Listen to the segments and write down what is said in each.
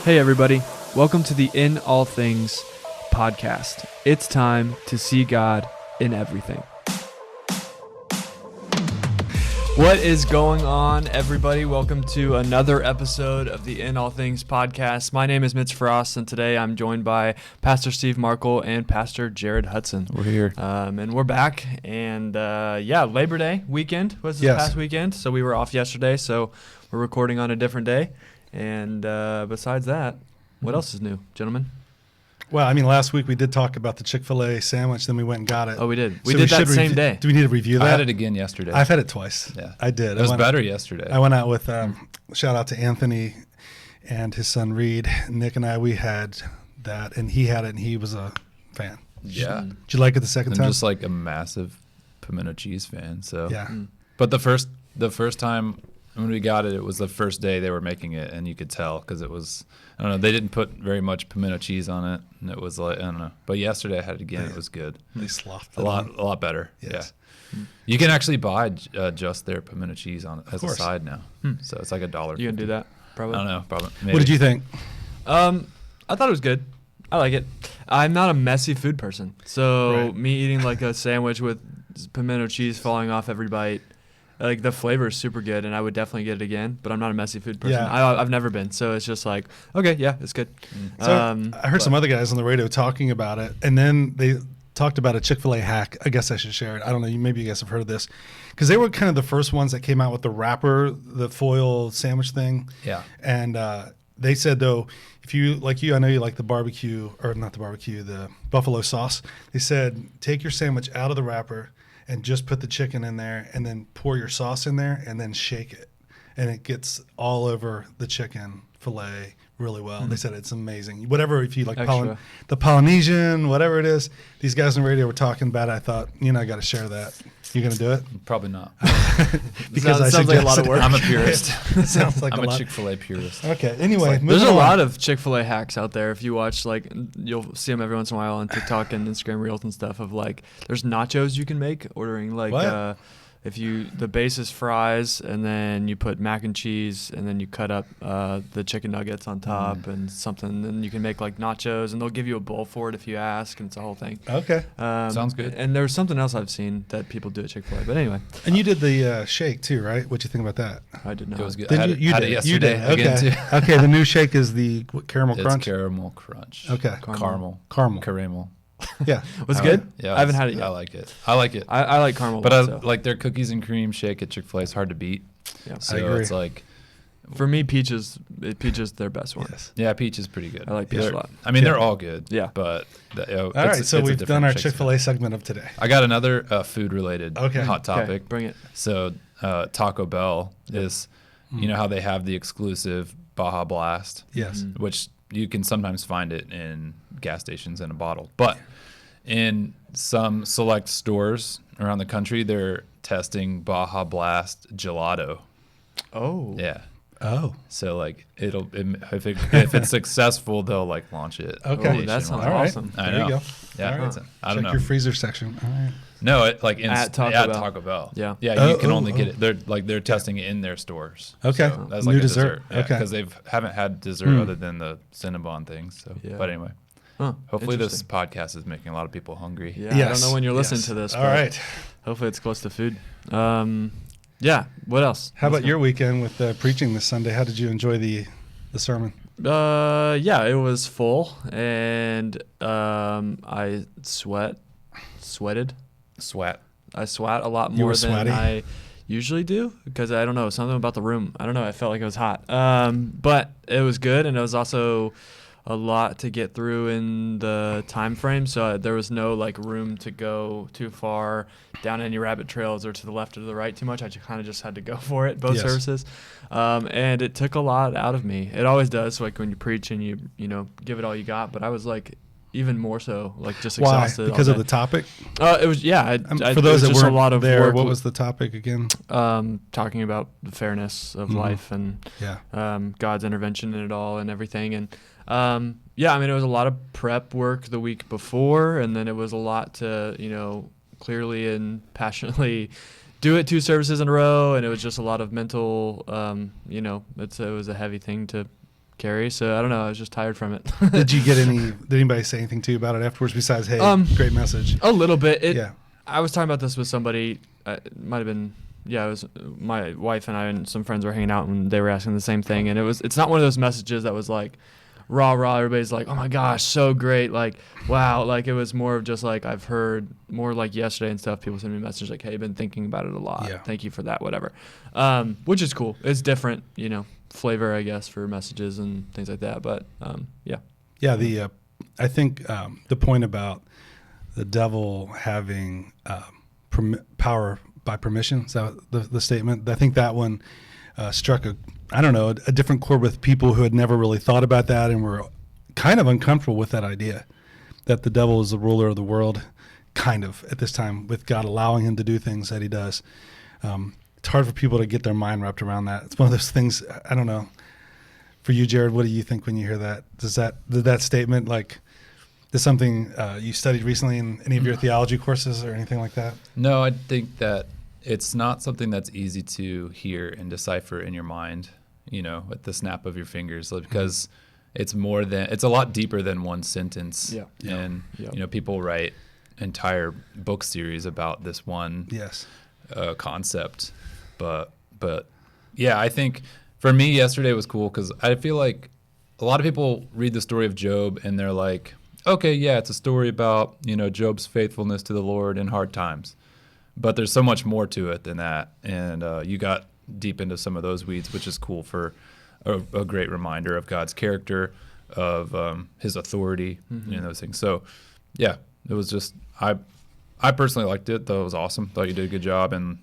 Hey everybody, welcome to the In All Things podcast. It's time to see God in everything. What is going on, everybody? Welcome to another episode of the In All Things podcast. My name is Mitch and today I'm joined by Pastor Steve Markle and Pastor Jared Hudson. We're here. And we're back. And Labor Day weekend was this past weekend. So we were off yesterday, so we're recording on a different day. And besides that, what else is new, gentlemen? Well, I mean, last week we did talk about the Chick-fil-A sandwich, then we went and got it. Oh, we did. We did that same day. Do we need to review that? I had it again yesterday. I've had it twice. Yeah. I did. It was better yesterday. I went out with, shout out to Anthony and his son Reed. Nick and I, we had that, and he had it, and he was a fan. Yeah. Did you like it the second time? I'm just like a massive pimento cheese fan. So. Yeah. But the first time when we got it, it was the first day they were making it, and you could tell because it was, I don't know, they didn't put very much pimento cheese on it, and it was like, I don't know. But yesterday I had it again. It was good. They sloughed it a lot better. Yes. Yeah. You can actually buy just their pimento cheese on it as a side now. So it's like $1. You can do that? Probably. I don't know. Probably. Maybe. What did you think? I thought it was good. I like it. I'm not a messy food person, so me eating like a sandwich with pimento cheese falling off every bite, like the flavor is super good, and I would definitely get it again. But I'm not a messy food person. Yeah. I've never been, so it's just like, okay, yeah, it's good. So I heard some other guys on the radio talking about it, and then they talked about a Chick-fil-A hack. I guess I should share it. I don't know. Maybe you guys have heard of this, because they were kind of the first ones that came out with the wrapper, the foil sandwich thing. Yeah. And they said, though, if you, like you, I know you like the barbecue, or not the barbecue, the buffalo sauce. They said, take your sandwich out of the wrapper and just put the chicken in there and then pour your sauce in there and then shake it. And it gets all over the chicken fillet really well. They said it's amazing. Whatever, if you like the Polynesian, whatever it is, these guys on the radio were talking about it. I thought, I got to share that. You going to do it? Probably not. Because it sounds like a lot of work. I'm a purist. Sounds like I'm a lot. Chick-fil-A purist. Okay. Anyway, there's a lot of Chick-fil-A hacks out there. If you watch, like, you'll see them every once in a while on TikTok and Instagram Reels and stuff of, like, there's nachos you can make, ordering, like, if you, the base is fries, and then you put mac and cheese, and then you cut up the chicken nuggets on top and something, then you can make like nachos, and they'll give you a bowl for it if you ask, and it's a whole thing. Okay. Sounds good. And there's something else I've seen that people do at Chick-fil-A, but anyway. And you did the shake too, right? What'd you think about that? I did not. It was good. You had did it yesterday. Okay. Again too. Okay. The new shake is the caramel crunch. It's caramel crunch. Okay. Caramel. Caramel. Yeah. Was it good? Yeah. I haven't had it yet. I like it. I like caramel. But also. like their cookies and cream shake at Chick-fil-A is hard to beat. Yeah. So I agree. it's like, for me, peach is their best one. Yes. yeah, peach is pretty good. I like peach a lot. I mean, they're all good. Yeah. But All right. So we've done our Chick-fil-A segment of today. I got another food-related hot topic. Okay, bring it. So Taco Bell is, you know how they have the exclusive Baja Blast? Yes. Which you can sometimes find it in gas stations in a bottle. But in some select stores around the country, they're testing Baja Blast Gelato. Oh. Yeah. Oh. So like if it's successful, they'll like launch it. Okay. Oh, that sounds All right. awesome. I There know. you go. Yeah. All right. I don't Check know. your freezer section. All right. No, like At Taco Bell. Yeah. Yeah. Yeah, you can only get it. They're testing it in their stores. Okay. So that's New like a dessert. Yeah, Okay. because they haven't had dessert other than the Cinnabon things. So, Yeah. but anyway, Huh, hopefully this interesting. podcast is making a lot of people hungry. Yeah, I don't know when you're listening to this. All but right. Hopefully it's close to food. Yeah. What else? How about your weekend with preaching this Sunday? How did you enjoy the sermon? Yeah, it was full, and I sweated. I swat a lot You more were than sweaty? I usually do, because I don't know, something about the room. I don't know. I felt like it was hot. But it was good, and it was also a lot to get through in the time frame, so there was no like room to go too far down any rabbit trails or to the left or to the right too much. I kind of just had to go for it, both Yes. services, and it took a lot out of me. It always does, like when you preach and you know give it all you got. But I was like even more so, like just Why? exhausted. Because all of day. the topic? It was For those that just weren't a lot of there, work. what was the topic again? Talking about the fairness of life and Yeah. God's intervention in it all and everything. And yeah, I mean, it was a lot of prep work the week before, and then it was a lot to, clearly and passionately do it 2 services in a row, and it was just a lot of mental, it was a heavy thing to carry. So I don't know. I was just tired from it. Did anybody say anything to you about it afterwards besides, hey, great message? A little bit. Yeah. I was talking about this with somebody. It might have been, it was my wife and I and some friends were hanging out and they were asking the same thing. And it's not one of those messages that was like, rah, rah, everybody's like, oh my gosh, so great. Like, wow. Like, it was more of just like, I've heard more like yesterday and stuff. People send me messages like, hey, I've been thinking about it a lot. Yeah. Thank you for that, whatever. Which is cool. It's different, flavor, I guess, for messages and things like that. But, yeah. Yeah. I think the point about the devil having power by permission, is that the statement? I think that one struck a different chord with people who had never really thought about that and were kind of uncomfortable with that idea that the devil is the ruler of the world, kind of, at this time, with God allowing him to do things that he does. It's hard for people to get their mind wrapped around that. It's one of those things, I don't know. For you, Jared, what do you think when you hear that? Did that statement, like, is something you studied recently in any of your theology courses or anything like that? No, I think that it's not something that's easy to hear and decipher in your mind, at the snap of your fingers, because it's a lot deeper than one sentence. Yeah. And, people write entire book series about this one concept. But yeah, I think for me, yesterday was cool because I feel like a lot of people read the story of Job and they're like, okay, yeah, it's a story about, Job's faithfulness to the Lord in hard times. But there's so much more to it than that. And you got deep into some of those weeds, which is cool for a great reminder of God's character, of his authority, those things. So, yeah, it was just, I personally liked it. Thought it was awesome. Thought you did a good job in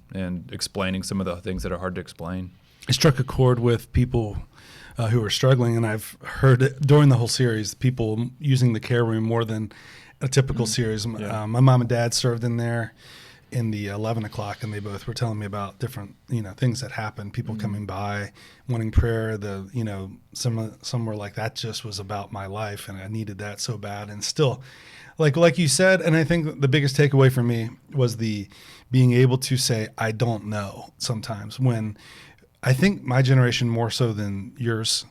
explaining some of the things that are hard to explain. It struck a chord with people who are struggling, and I've heard during the whole series people using the care room more than a typical series. Yeah. My mom and dad served in there in the 11 o'clock, and they both were telling me about different things that happened, people coming by wanting prayer. Some were like, that just was about my life and I needed that so bad. And still, like you said, and I think the biggest takeaway for me was the being able to say I don't know sometimes, when I think my generation, more so than yours,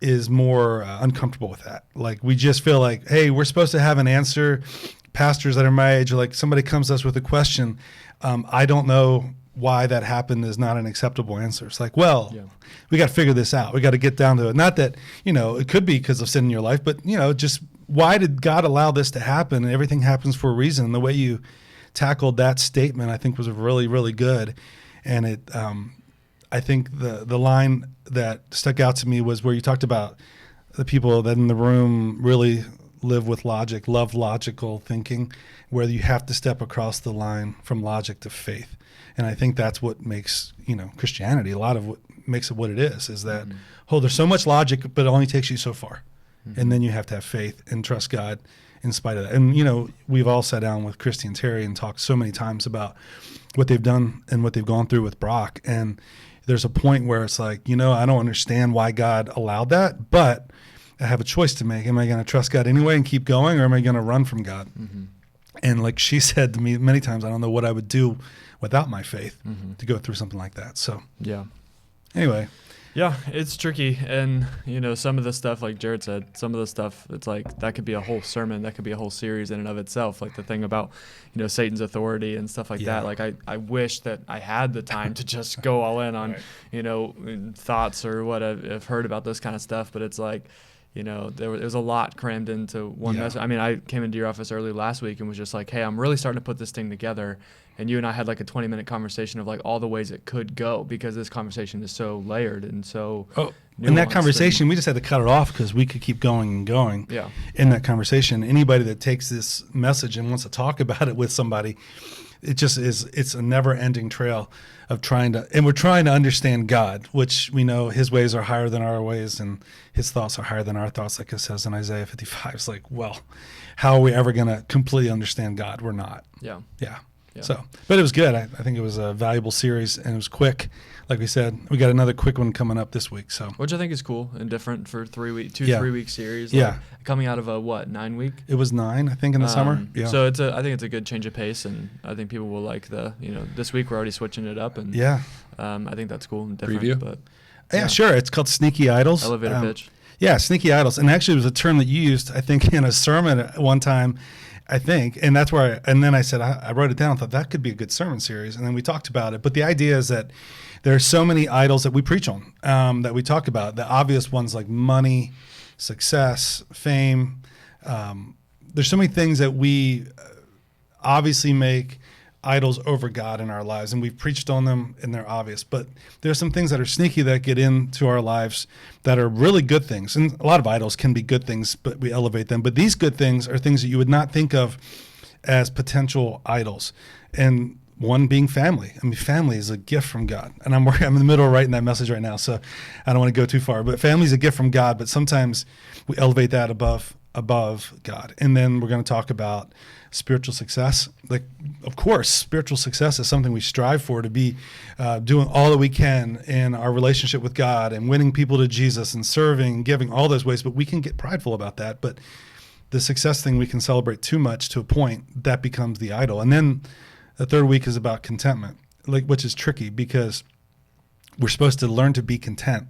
is more uncomfortable with that. Like, we just feel like, hey, we're supposed to have an answer. Pastors that are my age, like, somebody comes to us with a question, I don't know why that happened, is not an acceptable answer. It's like, well, we got to figure this out. We got to get down to it. Not that, it could be because of sin in your life, but, just why did God allow this to happen? And everything happens for a reason. And the way you tackled that statement, I think, was really, really good. And it, I think the line that stuck out to me was where you talked about the people that in the room really live with logic, love logical thinking, where you have to step across the line from logic to faith. And I think that's what makes, Christianity, a lot of what makes it what it is that, there's so much logic, but it only takes you so far. And then you have to have faith and trust God in spite of that. And, we've all sat down with Christy and Terry and talked so many times about what they've done and what they've gone through with Brock. And there's a point where it's like, I don't understand why God allowed that, but I have a choice to make. Am I going to trust God anyway and keep going, or am I going to run from God? And like she said to me many times, I don't know what I would do without my faith to go through something like that. So, anyway. Yeah, it's tricky. And, some of the stuff, like Jared said, some of the stuff, it's like that could be a whole sermon. That could be a whole series in and of itself. Like the thing about, Satan's authority and stuff like that. Like I wish that I had the time to just go all in on, thoughts or what I've heard about this kind of stuff. But it's like, there was a lot crammed into one message. I mean, I came into your office early last week and was just like, hey, I'm really starting to put this thing together. And you and I had like a 20-minute conversation of like all the ways it could go, because this conversation is so layered and so in that conversation, we just had to cut it off because we could keep going and going. Yeah. In that conversation, anybody that takes this message and wants to talk about it with somebody, it just is, it's a never-ending trail of we're trying to understand God, which we know his ways are higher than our ways and his thoughts are higher than our thoughts, like it says in Isaiah 55. It's like, well, how are we ever going to completely understand God? We're not. Yeah. So, but it was good. I think it was a valuable series, and it was quick. Like we said, we got another quick one coming up this week. So, which I think is cool and different for 3 week, 3 week series. Yeah. Like, coming out of a 9 week? It was 9, I think, in the summer. Yeah. So I think it's a good change of pace, and I think people will like this week we're already switching it up, and I think that's cool and different. Preview? But yeah, sure. It's called Sneaky Idols. Elevator pitch. Yeah, sneaky idols. And actually, it was a term that you used, I think, in a sermon at one time, I think. And that's where and then I said, I wrote it down, thought that could be a good sermon series. And then we talked about it. But the idea is that there are so many idols that we preach on, that we talk about. The obvious ones like money, success, fame. There's so many things that we obviously make idols over God in our lives, and we've preached on them and they're obvious, but there's some things that are sneaky that get into our lives that are really good things. And a lot of idols can be good things, but we elevate them. But these good things are things that you would not think of as potential idols. And one being family. I mean, family is a gift from God. And I'm in the middle of writing that message right now, so I don't want to go too far. But family is a gift from God, but sometimes we elevate that above God. And then we're going to talk about spiritual success. Like, of course, spiritual success is something we strive for, to be doing all that we can in our relationship with God and winning people to Jesus and serving and giving, all those ways. But we can get prideful about that. But the success thing, we can celebrate too much to a point that becomes the idol. And then the third week is about contentment, which is tricky because we're supposed to learn to be content,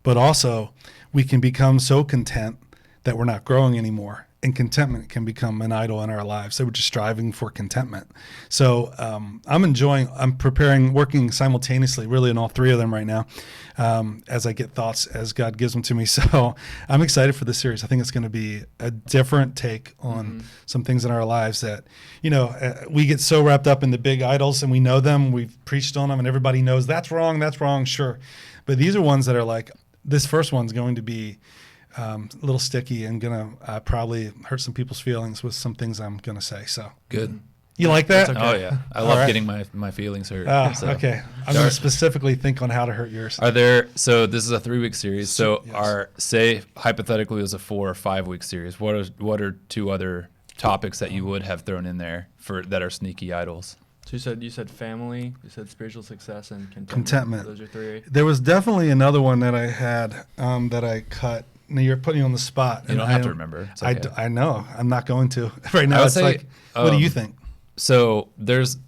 but also we can become so content that we're not growing anymore. And contentment can become an idol in our lives. So we're just striving for contentment. So I'm preparing, working simultaneously, really in all three of them right now, as I get thoughts as God gives them to me. So I'm excited for this series. I think it's going to be a different take on some things in our lives that, we get so wrapped up in the big idols and we know them, we've preached on them, and everybody knows that's wrong, sure. But these are ones that are like, this first one's going to be a little sticky and gonna probably hurt some people's feelings with some things I'm gonna say. So good. You like that? Okay. Oh yeah, I love getting my feelings hurt. So. Okay. I'm gonna specifically think on how to hurt yours. So this is a 3-week series. So say hypothetically it was a 4 or 5 week series. What are 2 other topics that you would have thrown in there that are sneaky idols? So you said family, you said spiritual success, and contentment. Those are 3. There was definitely another one that I had that I cut. Now you're putting me on the spot. You don't have to remember. It's okay. I know. I'm not going to right now. It's like, what do you think? So there's,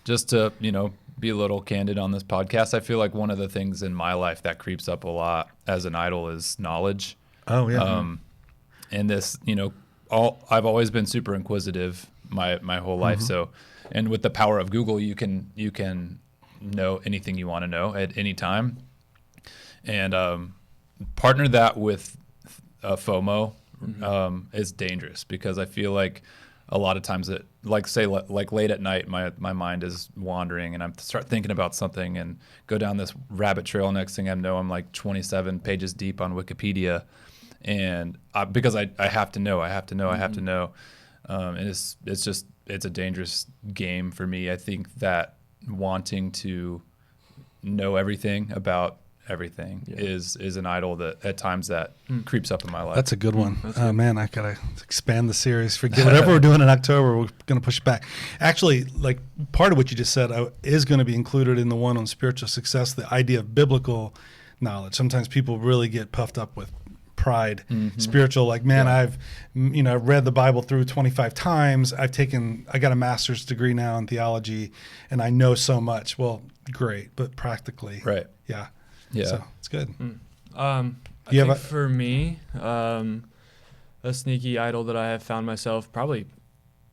just to be a little candid on this podcast, I feel like one of the things in my life that creeps up a lot as an idol is knowledge. Oh yeah. And this, I've always been super inquisitive my whole life. So, and with the power of Google, you can know anything you want to know at any time, and partner that with FOMO is dangerous, because I feel like a lot of times it, like late at night, my mind is wandering and I start thinking about something and go down this rabbit trail. Next thing I know, I'm like 27 pages deep on Wikipedia, and because I have to know, and it's a dangerous game for me. I think that wanting to know everything about everything is an idol that at times that creeps up in my life. That's a good one. Oh man, I gotta expand the series. Forget whatever we're doing in October, we're gonna push it back. Actually, like part of what you just said is going to be included in the one on spiritual success, the idea of biblical knowledge. Sometimes people really get puffed up with pride, spiritual, like, man, I've read the Bible through 25 times. I got a master's degree now in theology and I know so much. Well, great, but practically, right. Yeah, so it's good. I think for me, a sneaky idol that I have found myself probably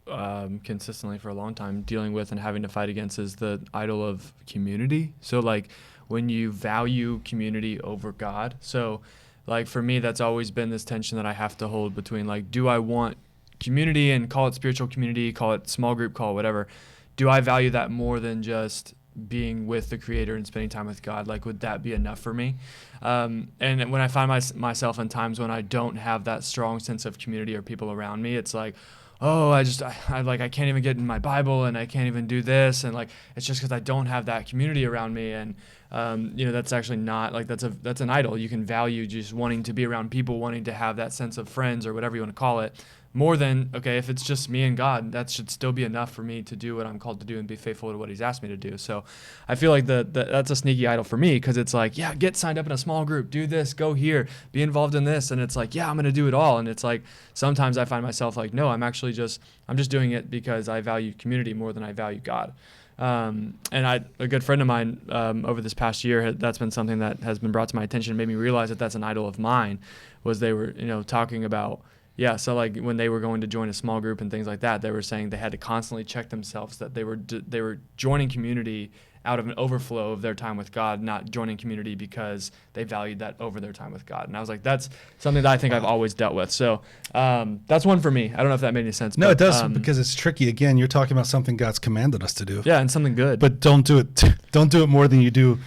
consistently for a long time dealing with and having to fight against is the idol of community. So like when you value community over God. So like for me, that's always been this tension that I have to hold between, like, do I want community, and call it spiritual community, call it small group, call it whatever. Do I value that more than just being with the Creator and spending time with God? Like, would that be enough for me? And when I find myself in times when I don't have that strong sense of community or people around me, it's like, oh, I can't even get in my Bible and I can't even do this. And like, it's just because I don't have that community around me. And, that's actually not like, that's an idol. You can value just wanting to be around people, wanting to have that sense of friends or whatever you want to call it, more than, okay, if it's just me and God, that should still be enough for me to do what I'm called to do and be faithful to what He's asked me to do. So I feel like that's a sneaky idol for me, because it's like, yeah, get signed up in a small group, do this, go here, be involved in this. And it's like, yeah, I'm going to do it all. And it's like, sometimes I find myself like, no, I'm just doing it because I value community more than I value God. And a good friend of mine over this past year, that's been something that has been brought to my attention and made me realize that that's an idol of mine, was they were, talking about, yeah, so like when they were going to join a small group and things like that, they were saying they had to constantly check themselves that they were joining community out of an overflow of their time with God, not joining community because they valued that over their time with God. And I was like, that's something that I think I've always dealt with. So that's one for me. I don't know if that made any sense. No, but, it does, because it's tricky. Again, you're talking about something God's commanded us to do. Yeah, and something good. But don't do it. Don't do it more than you do,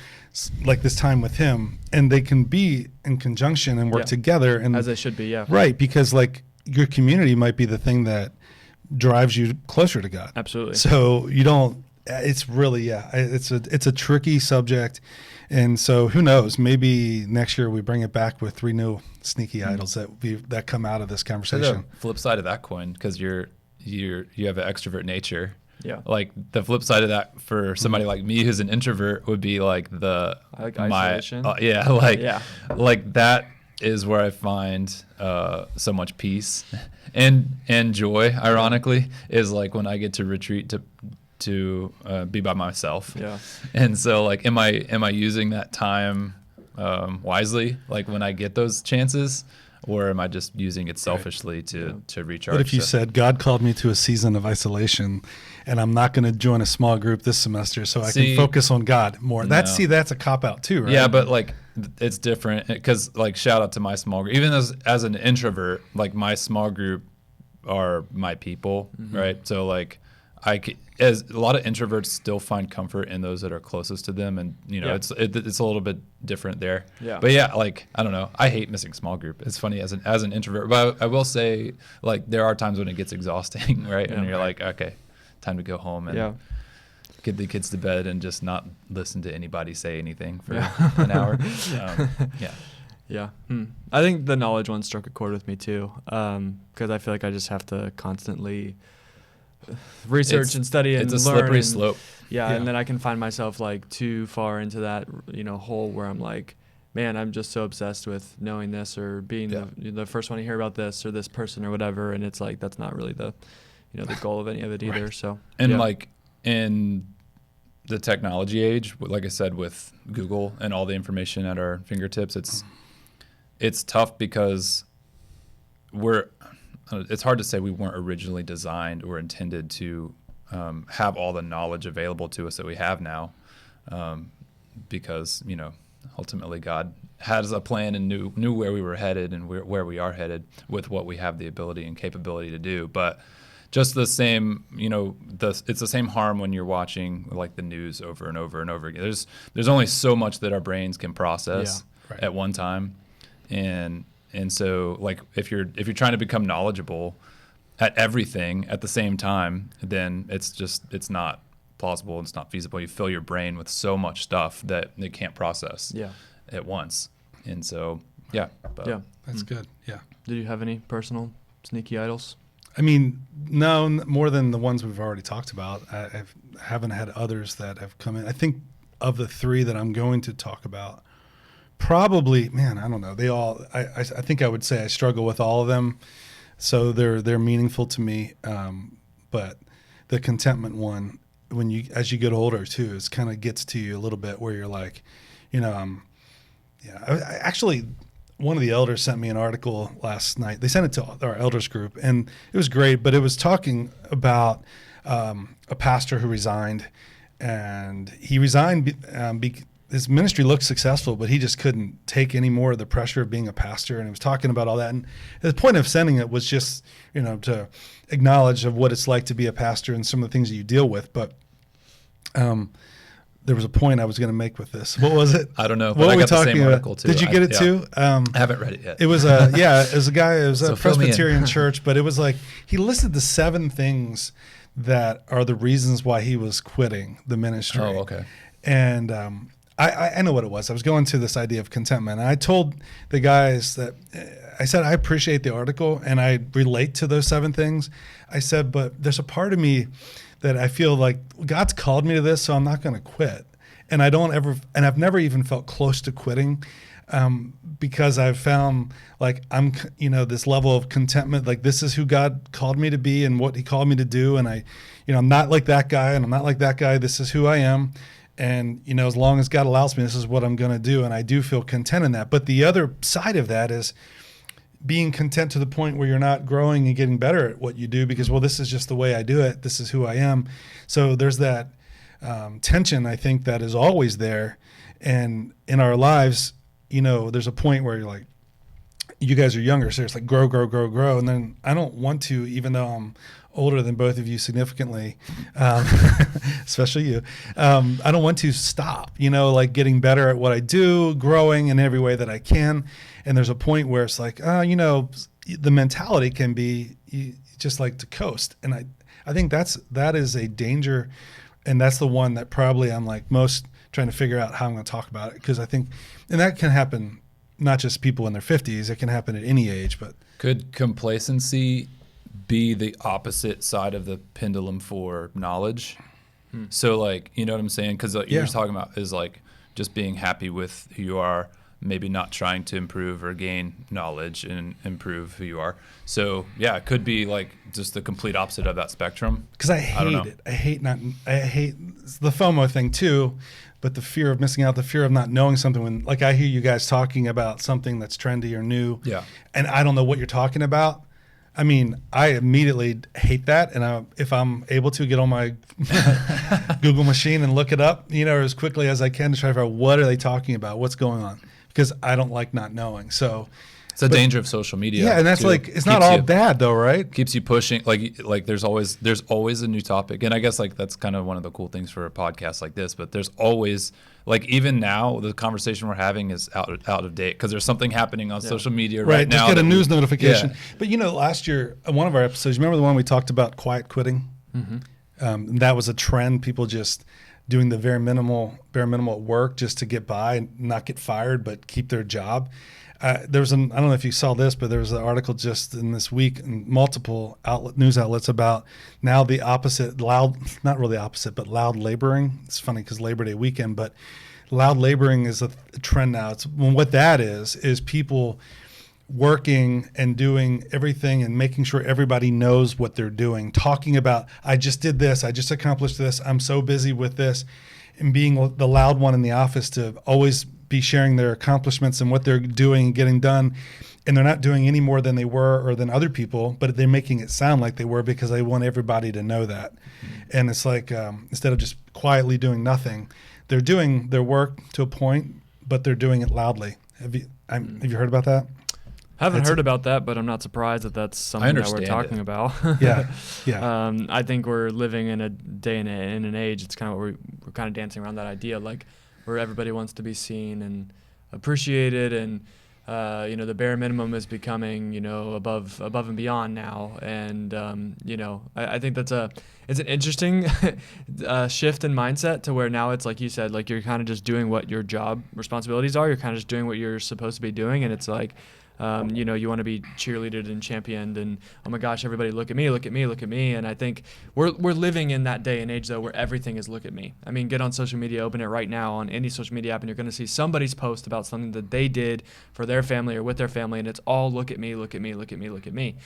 like this time with Him. And they can be in conjunction and work together. And as they should be, yeah. Right, because like your community might be the thing that drives you closer to God. Absolutely. So you don't. It's really, it's a tricky subject. And so who knows, maybe next year we bring it back with 3 new sneaky idols that come out of this conversation. The flip side of that coin, because you have an extrovert nature. Yeah. Like the flip side of that for somebody like me who's an introvert would be like isolation. Like that is where I find so much peace and joy, ironically, is like when I get to retreat to be by myself. Yeah. And so like, am I using that time wisely? Like when I get those chances, or am I just using it selfishly to recharge? What if you said, God called me to a season of isolation and I'm not going to join a small group this semester so I can focus on God more? That's a cop out too, right? Yeah, but like it's different because like shout out to my small group. Even as an introvert, like my small group are my people, right? So like as a lot of introverts still find comfort in those that are closest to them, and it's a little bit different there. Yeah. But yeah, like I don't know, I hate missing small group. It's funny as an introvert, but I will say like there are times when it gets exhausting, right? Yeah, and you're like, okay, time to go home and get the kids to bed and just not listen to anybody say anything for an hour. Yeah. I think the knowledge one struck a chord with me too, because I feel like I just have to constantly research and study and learn. It's a slippery slope. Yeah, and then I can find myself like too far into that hole where I'm like, man, I'm just so obsessed with knowing this or being the first one to hear about this or this person or whatever, and it's like that's not really the the goal of any of it either. Right. So like in the technology age, like I said, with Google and all the information at our fingertips, it's tough because it's hard to say we weren't originally designed or intended to have all the knowledge available to us that we have now, because ultimately God has a plan and knew where we were headed and where we are headed with what we have the ability and capability to do. But just the same, it's the same harm when you're watching like the news over and over and over again. There's only so much that our brains can process at one time, and so like if you're trying to become knowledgeable at everything at the same time, then it's not plausible. It's not feasible. You fill your brain with so much stuff that it can't process at once. And so that's good. Yeah. Did you have any personal sneaky idols? I mean, no, more than the ones we've already talked about. I haven't had others that have come in. I think of the 3 that I'm going to talk about, probably, man, I don't know. They all, I think I would say I struggle with all of them. So they're meaningful to me. But the contentment one, as you get older too, it kind of gets to you a little bit where you're like, actually, one of the elders sent me an article last night. They sent it to our elders group, and it was great. But it was talking about a pastor who resigned, and he resigned. His ministry looked successful, but he just couldn't take any more of the pressure of being a pastor. And he was talking about all that. And the point of sending it was just, to acknowledge of what it's like to be a pastor and some of the things that you deal with. But there was a point I was going to make with this. What was it? I don't know. What but were I we got the talking same about? article too. Did you get it too? I haven't read it yet. It was a guy. It was a So fill me in. Presbyterian church, but it was like he listed the 7 things that are the reasons why he was quitting the ministry. Oh, okay. And I know what it was. I was going to this idea of contentment. And I told the guys that I said, I appreciate the article and I relate to those 7 things. I said, but there's a part of me that I feel like God's called me to this, so I'm not going to quit. And I've never even felt close to quitting, because I've found like I'm, this level of contentment, like this is who God called me to be and what he called me to do. And I'm not like that guy and I'm not like that guy. This is who I am. And, as long as God allows me, this is what I'm going to do. And I do feel content in that. But the other side of that is being content to the point where you're not growing and getting better at what you do because, well, this is just the way I do it. This is who I am. So there's that tension, I think, that is always there. And in our lives, there's a point where you're like, you guys are younger, so it's like grow, grow, grow, grow. And then I don't want to, even though I'm older than both of you significantly, especially you, I don't want to stop, like getting better at what I do, growing in every way that I can. And there's a point where it's like, the mentality can be just like to coast. And I think that is a danger. And that's the one that probably I'm like most trying to figure out how I'm going to talk about it. Because I think, and that can happen not just people in their 50s, it can happen at any age. But could complacency be the opposite side of the pendulum for knowledge? So like, you know what I'm saying? Because you're talking about is like just being happy with who you are, maybe not trying to improve or gain knowledge and improve who you are. So yeah, it could be like just the complete opposite of that spectrum. Because I hate it. I hate the FOMO thing too, but the fear of missing out, the fear of not knowing something. When like I hear you guys talking about something that's trendy or new, and I don't know what you're talking about. I mean, I immediately hate that, and if I'm able to get on my Google machine and look it up, as quickly as I can to try to figure out what are they talking about, what's going on, because I don't like not knowing. So it's a danger of social media. Yeah, and that's like it's not all bad though, right? Keeps you pushing. Like there's always a new topic, and I guess like that's kind of one of the cool things for a podcast like this. But there's always like even now the conversation we're having is out of date because there's something happening on social media right now. Just get a news notification. But last year one of our episodes, remember the one we talked about quiet quitting? Mm-hmm. That was a trend. People just doing the bare minimal at work just to get by and not get fired, but keep their job. There was I don't know if you saw this, but there was an article just in this week in multiple news outlets about now the opposite, not really opposite, but loud laboring. It's funny because Labor Day weekend, but loud laboring is a trend now. What that is people working and doing everything and making sure everybody knows what they're doing, talking about, I just did this, I just accomplished this, I'm so busy with this, and being the loud one in the office to always be sharing their accomplishments and what they're doing and getting done. And they're not doing any more than they were or than other people, but they're making it sound like they were because they want everybody to know that. Mm-hmm. And it's like instead of just quietly doing nothing, they're doing their work to a point, but they're doing it loudly. Have you heard about that? I haven't heard about that, but I'm not surprised that that's something that we're talking about. Yeah. I think we're living in a day and in an age. It's kind of we're kind of dancing around that idea, like where everybody wants to be seen and appreciated, and the bare minimum is becoming above and beyond now. And I think it's an interesting shift in mindset to where now it's like you said, like you're kind of just doing what your job responsibilities are. You're kind of just doing what you're supposed to be doing, and it's like. You want to be cheerleaded and championed, and oh my gosh, everybody look at me, look at me, look at me. And I think we're living in that day and age though, where everything is look at me. I mean, get on social media, open it right now on any social media app, and you're going to see somebody's post about something that they did for their family or with their family, and it's all look at me, look at me, look at me, look at me.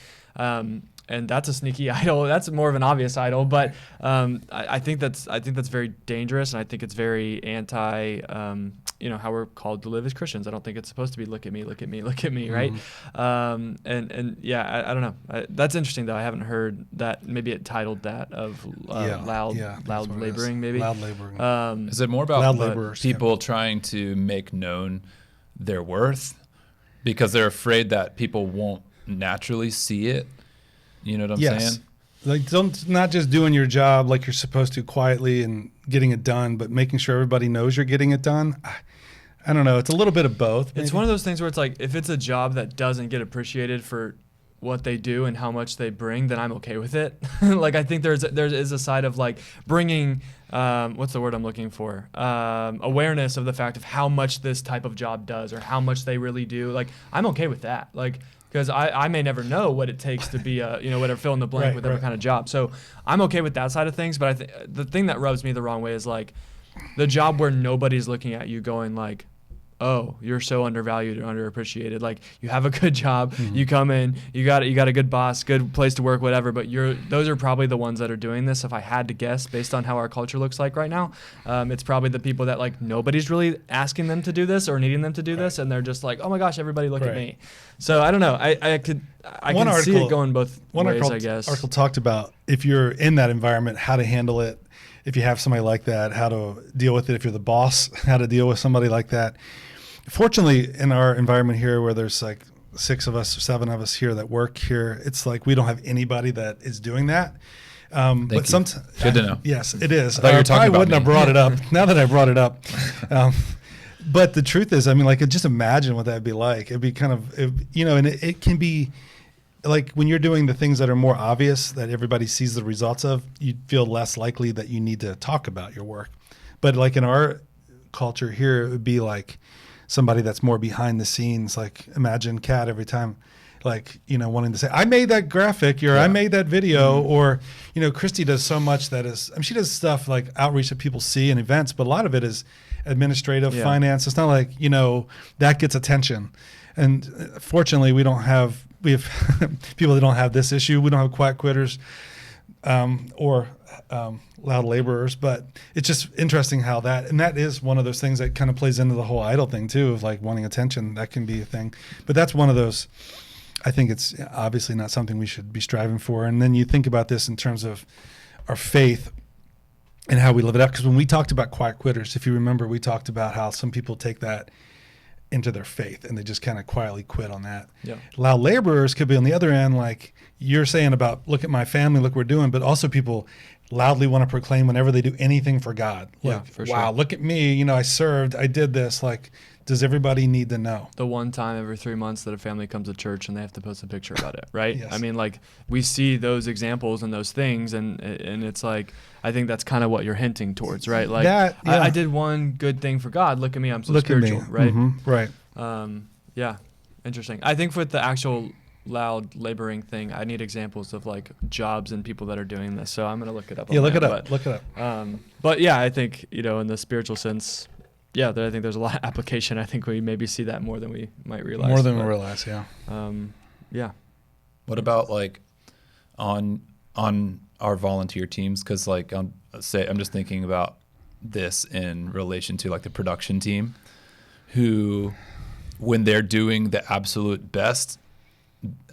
And that's a sneaky idol. That's more of an obvious idol, but I think that's very dangerous, and I think it's very anti. How we're called to live as Christians. I don't think it's supposed to be look at me, look at me, look at me, right? Mm-hmm. I don't know. That's interesting though. I haven't heard that. Maybe it titled that of loud laboring. Maybe loud laboring. Is it more about people trying to make known their worth because they're afraid that people won't naturally see it? You know what I'm saying? Like not just doing your job like you're supposed to quietly and getting it done, but making sure everybody knows you're getting it done. I don't know. It's a little bit of both. Maybe. It's one of those things where it's like if it's a job that doesn't get appreciated for what they do and how much they bring, then I'm okay with it. Like I think there is a side of like bringing what's the word I'm looking for? Awareness of the fact of how much this type of job does or how much they really do. Like I'm okay with that. Like. Because I may never know what it takes to be a, whatever, fill in the blank with every kind of job. So I'm okay with that side of things. But the thing that rubs me the wrong way is like the job where nobody's looking at you going like, oh, you're so undervalued or underappreciated. Like, you have a good job, you come in, you got a good boss, good place to work, whatever. But those are probably the ones that are doing this. If I had to guess, based on how our culture looks like right now, it's probably the people that like nobody's really asking them to do this or needing them to do this, and they're just like, oh my gosh, everybody look at me. So I don't know. I can see it going both ways. I guess article talked about if you're in that environment, how to handle it. If you have somebody like that, how to deal with it. If you're the boss, how to deal with somebody like that. Fortunately, in our environment here, where there's like 6 of us or 7 of us here that work here, it's like we don't have anybody that is doing that. But sometimes, good to know. Yes, it is. I wouldn't have brought it up. Now that I brought it up, but the truth is, I mean, like, just imagine what that'd be like. It'd be kind of, and it can be like when you're doing the things that are more obvious that everybody sees the results of, you feel less likely that you need to talk about your work. But like in our culture here, it would be like somebody that's more behind the scenes. Like, imagine Kat every time, like, wanting to say, I made that graphic, or I made that video, or, Christy does so much that is, I mean, she does stuff like outreach that people see in events, but a lot of it is administrative, finance. It's not like, that gets attention. And fortunately, we have people that don't have this issue. We don't have quiet quitters or loud laborers, but it's just interesting how that is one of those things that kind of plays into the whole idol thing too, of like wanting attention. That can be a thing, but that's one of those. I think it's obviously not something we should be striving for. And then you think about this in terms of our faith and how we live it up. Because when we talked about quiet quitters, if you remember, we talked about how some people take that into their faith and they just kind of quietly quit on that. Yeah. Loud laborers could be on the other end, like you're saying about, look at my family, look what we're doing, but also people loudly want to proclaim whenever they do anything for God. Like, for sure. Wow, look at me, I served, I did this. Like, does everybody need to know? The one time every 3 months that a family comes to church and they have to post a picture about it, right? Yes. I mean, like, we see those examples and those things, and it's like, I think that's kind of what you're hinting towards, right? Like, I did one good thing for God. Look at me, I'm so spiritual, right? Mm-hmm. Right. Yeah, interesting. I think with the actual loud laboring thing, I need examples of like jobs and people that are doing this. So I'm gonna look it up. Look it up. But yeah, I think in the spiritual sense, I think there's a lot of application. I think we maybe see that more than we might realize. More than we realize, yeah. Yeah. What about like on our volunteer teams? Because like I'm just thinking about this in relation to like the production team, who when they're doing the absolute best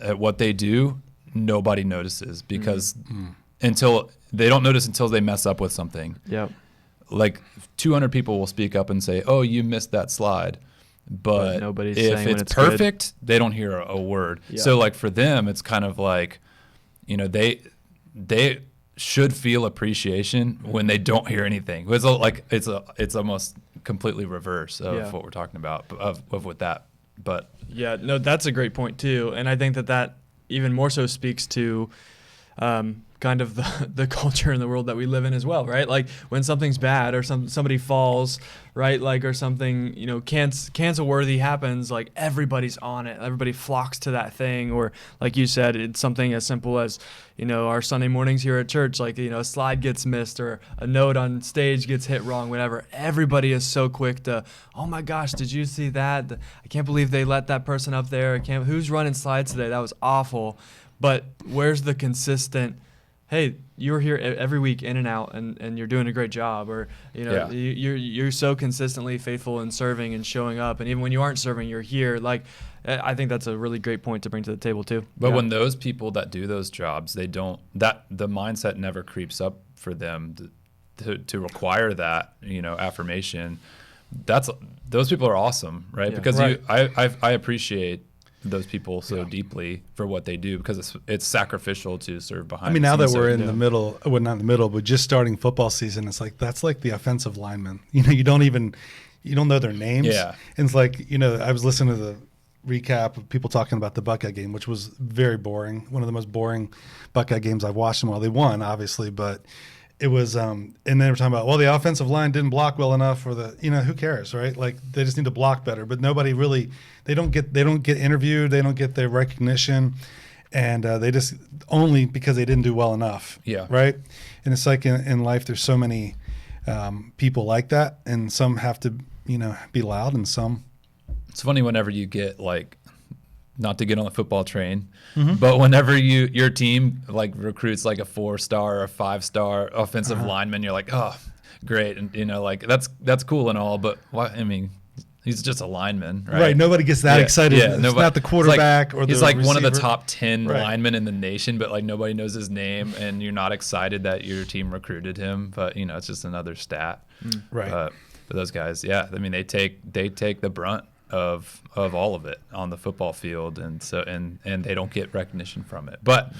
at what they do, nobody notices because until they don't notice until they mess up with something. Yep. Like 200 people will speak up and say, "Oh, you missed that slide," but nobody's if saying it's perfect, they don't hear a word. Yep. So like for them, it's kind of like, they should feel appreciation when they don't hear anything. It's almost completely reverse of what we're talking about of with that. But yeah, no, that's a great point too, and I think that even more so speaks to kind of the culture in the world that we live in as well, right? Like when something's bad or somebody falls, right? Like, or something, cancel worthy happens, like everybody's on it. Everybody flocks to that thing. Or like you said, it's something as simple as, our Sunday mornings here at church, like, a slide gets missed or a note on stage gets hit wrong, whatever. Everybody is so quick to, oh my gosh, did you see that? I can't believe they let that person up there. Who's running slides today? That was awful. But where's the consistent, hey, you're here every week in and out and you're doing a great job, or you're so consistently faithful in serving and showing up, and even when you aren't serving, you're here. Like, I think that's a really great point to bring to the table too. But when those people that do those jobs, the mindset never creeps up for them to require that affirmation. Those people are awesome, right? Because I appreciate those people so deeply for what they do, because it's sacrificial to serve behind. I mean, now that we're in the middle, well, not in the middle, but just starting football season, it's like that's like the offensive linemen. You don't know their names. Yeah, and it's like I was listening to the recap of people talking about the Buckeye game, which was very boring. One of the most boring Buckeye games I've watched. Well, they won obviously, but it was. And they were talking about, well, the offensive line didn't block well enough, or who cares, right? Like they just need to block better, but nobody really. They don't get interviewed. They don't get their recognition, and they just only because they didn't do well enough. Yeah. Right. And it's like in life, there's so many people like that, and some have to be loud, and some It's funny whenever you get like, not to get on the football train, but whenever your team like recruits like a 4-star or a 5-star offensive lineman, you're like, oh, great, and like that's cool and all, but what I mean. He's just a lineman, right? Right. Nobody gets that excited. Yeah, it's not the quarterback or the he's like receiver. one of the top 10 linemen in the nation, but like nobody knows his name, and you're not excited that your team recruited him. But it's just another stat. Right. But for those guys, I mean, they take the brunt of all of it on the football field, and so and they don't get recognition from it. But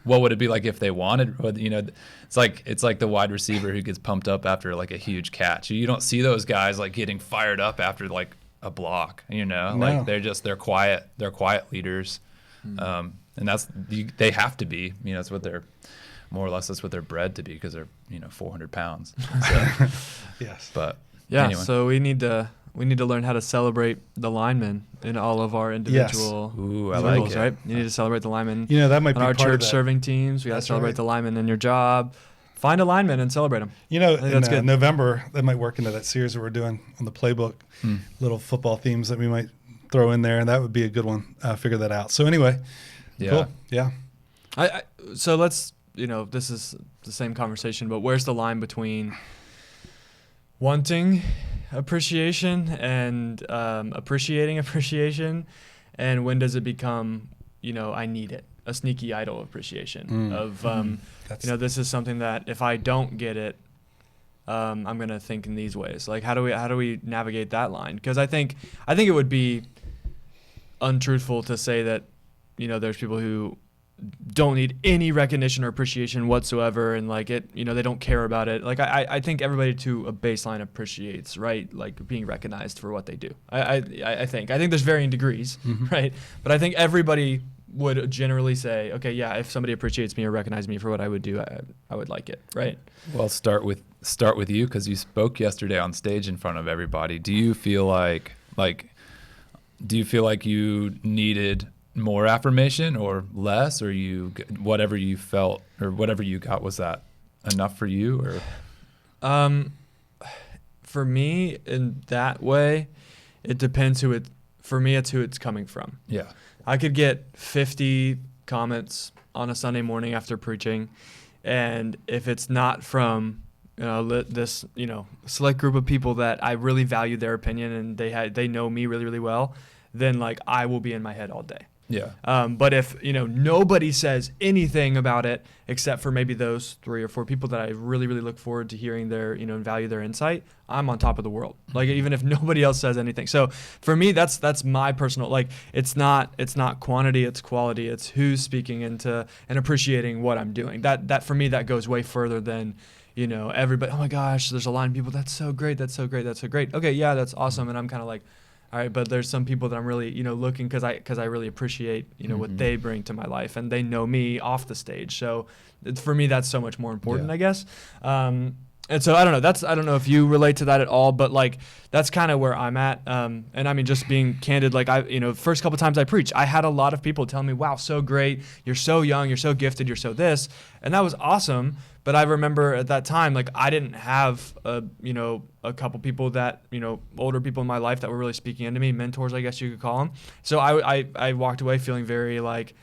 what would it be like if they wanted? It's like the wide receiver who gets pumped up after like a huge catch. You don't see those guys like getting fired up after like a block. No. Like they're quiet leaders, and they have to be. It's what they're more or less that's what they're bred to be because they're 400 pounds. So, yes. But yeah, anyway. so we need to learn how to celebrate the linemen in all of our individual Ooh, I circles, like it. right? You need to celebrate the linemen that might be on our part of church that. serving teams. We got to That's celebrate right. the linemen in your job. Find a lineman and celebrate them. In that's good. November, that might work into that series that we're doing on the playbook, little football themes that we might throw in there, and that would be a good one. Figure that out. So anyway, cool. Yeah. So let's, this is the same conversation, but where's the line between wanting appreciation and appreciating appreciation, and when does it become, I need it? A sneaky idol appreciation of, this is something that if I don't get it, I'm gonna think in these ways. Like, how do we navigate that line? Because I think it would be untruthful to say that, there's people who don't need any recognition or appreciation whatsoever, and like it, they don't care about it. Like I think everybody to a baseline appreciates, right? Like being recognized for what they do. I think there's varying degrees, right? But I think everybody would generally say, okay, yeah, if somebody appreciates me or recognizes me for what I would do, I would like it, right? Well, start with you because you spoke yesterday on stage in front of everybody. Do you feel like you needed more affirmation or less, or whatever you felt or whatever you got, was that enough for you? Or for me in that way, it depends for me it's who it's coming from. Yeah. I could get 50 comments on a Sunday morning after preaching, and if it's not from this select group of people that I really value their opinion and they know me really, really well, then like I will be in my head all day. Yeah. But if nobody says anything about it except for maybe those 3 or 4 people that I really, really look forward to hearing their and value their insight, I'm on top of the world. Like even if nobody else says anything. So for me, that's my personal, like it's not quantity, it's quality. It's who's speaking into and appreciating what I'm doing. That for me, that goes way further than everybody. Oh my gosh, there's a line of people. That's so great. That's so great. That's so great. Okay, yeah, that's awesome. And I'm kind of like, all right, but there's some people that I'm really, looking because I really appreciate, what they bring to my life, and they know me off the stage. So for me, that's so much more important, I guess. And so I don't know. I don't know if you relate to that at all, but like that's kind of where I'm at. And I mean, just being candid, like first couple times I preached, I had a lot of people tell me, "Wow, so great! You're so young. You're so gifted. You're so this," and that was awesome. But I remember at that time, like I didn't have a couple people that older people in my life that were really speaking into me, mentors, I guess you could call them. So I walked away feeling very like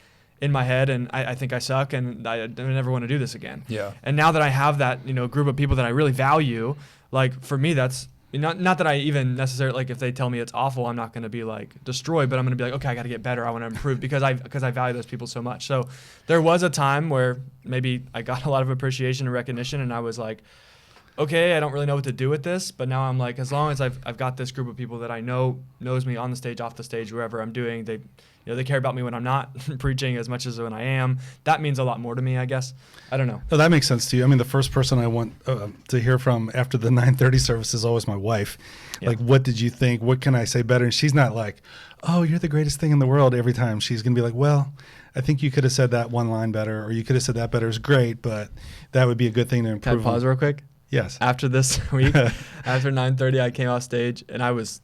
in my head, and I think I suck, and I never want to do this again. Yeah. And now that I have that group of people that I really value, like for me that's not that I even necessarily, like if they tell me it's awful, I'm not going to be like destroyed, but I'm going to be like, okay, I got to get better. I want to improve because I value those people so much. So there was a time where maybe I got a lot of appreciation and recognition, and I was like, okay, I don't really know what to do with this. But now I'm like, as long as I've got this group of people that I know knows me on the stage, off the stage, wherever I'm doing, they care about me when I'm not preaching as much as when I am. That means a lot more to me, I guess. I don't know. No, that makes sense to you. I mean, the first person I want to hear from after the 9:30 service is always my wife. Yeah. Like, what did you think? What can I say better? And she's not like, oh, you're the greatest thing in the world every time. She's going to be like, well, I think you could have said that one line better, or you could have said that better. It's great, but that would be a good thing to improve. Can I pause real quick? Yes. After this week, after 9:30, I came off stage and I was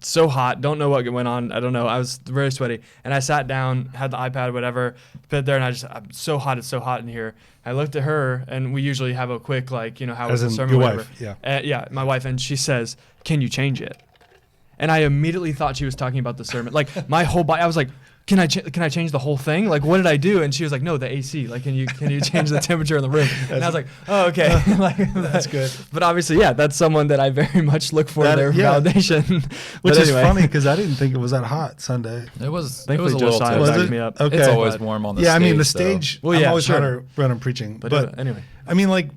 so hot. Don't know what went on. I don't know. I was very sweaty. And I sat down, had the iPad, whatever, put it there, and I'm so hot. It's so hot in here. I looked at her, and we usually have a quick, like, how was the sermon? Your whatever. wife, yeah. Yeah, my wife. And she says, can you change it? and I immediately thought she was talking about the sermon. Like my whole body, I was like, can I change the whole thing? Like, what did I do? And she was like, no, the AC. Like, can you change the temperature in the room? And I was like, oh, okay. Like, that's good. But obviously, yeah, that's someone that I very much look for their validation. Which is funny because I didn't think it was that hot Sunday. It was. Thankfully, it was a little Josiah toasty. backed me up. Okay. It's always warm on the stage. Yeah, I mean the stage. Well, yeah, I'm always sure. trying to run and preaching, but anyway, I mean, like,